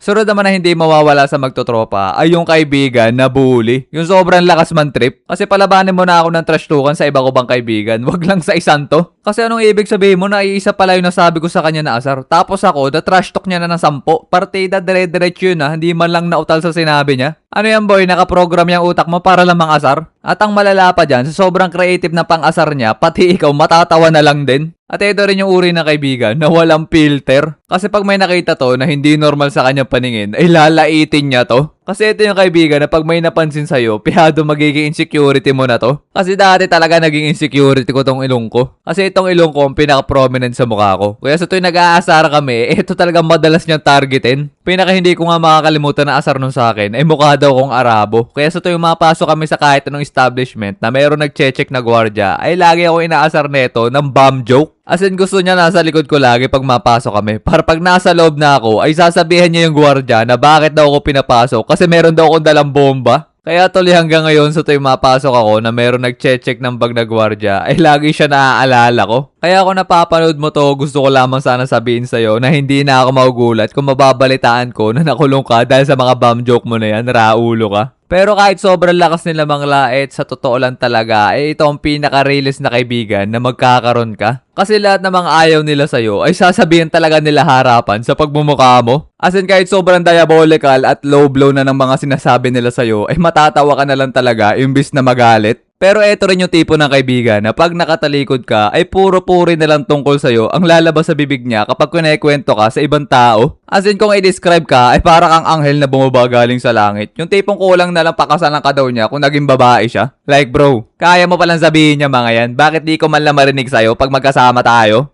Sunod naman na hindi mawawala sa magtotropa ay yung kaibigan na bully. Yung sobrang lakas man trip. Kasi palabanin mo na ako ng trash talkan sa iba ko bang kaibigan. Wag lang sa isang to. Kasi anong ibig sabihin mo na iisa pala yung nasabi ko sa kanya na asar. Tapos ako, na trash talk niya na ng 10. Partida dire-diretso yun ha. Hindi man lang nautal sa sinabi niya. Ano yan boy, nakaprogram yung utak mo para lamang asar? At ang malala pa dyan, sa sobrang creative na pang-asar niya, pati ikaw matatawa na lang din. At ito rin yung uri ng kaibigan na walang filter. Kasi pag may nakita to na hindi normal sa kanyang paningin, ay lalaitin niya to. Kasi ito yung kaibigan na pag may napansin sa'yo, pihado magiging insecurity mo na to. Kasi dati talaga naging insecurity ko tong ilong ko. Kasi itong ilong ko ang pinaka-prominent sa mukha ko. Kaya sa tuwing nag-aasar kami, ito talaga madalas niyang targetin. Pinaka hindi ko nga makakalimutan na asar nun sa akin ay mukha daw kong Arabo. Kaya sa tuwing mapasok kami sa kahit anong establishment na mayroong nag-check na gwardiya, ay lagi ako inaasar neto ng bomb joke. As in gusto niya nasa likod ko lagi pag mapasok kami. Para pag nasa loob na ako, ay sasabihin niya yung gwardiya na bakit daw ako pinapasok kasi meron daw akong dalang bomba. Kaya tuloy hanggang ngayon sa tuwing mapasok ako na meron nag-check ng bag na gwardiya, ay lagi siya naaalala ko. Kaya ako napapanood mo to, gusto ko lamang sana sabihin sa'yo na hindi na ako maugulat kung mababalitaan ko na nakulong ka dahil sa mga bomb joke mo na yan, raulo ka. Pero kahit sobrang lakas nila manglait, sa totoo lang talaga, ito ang pinaka-realist na kaibigan na magkakaroon ka. Kasi lahat ng mga ayaw nila sa'yo ay sasabihin talaga nila harapan sa pagmumukha mo. As in kahit sobrang diabolical at low blow na ng mga sinasabi nila sa'yo, ay matatawa ka na lang talaga imbis na magalit. Pero eto rin yung tipo ng kaibigan na pag nakatalikod ka ay puro-puri na lang tungkol sa'yo ang lalabas sa bibig niya kapag kinekwento ka sa ibang tao. As in kung i-describe ka ay para kang anghel na bumaba galing sa langit. Yung tipong kulang na lang pakasalan ka daw niya kung naging babae siya. Like bro, kaya mo palang sabihin niya mga yan, bakit di ko man lang marinig sa'yo pag magkasama tayo?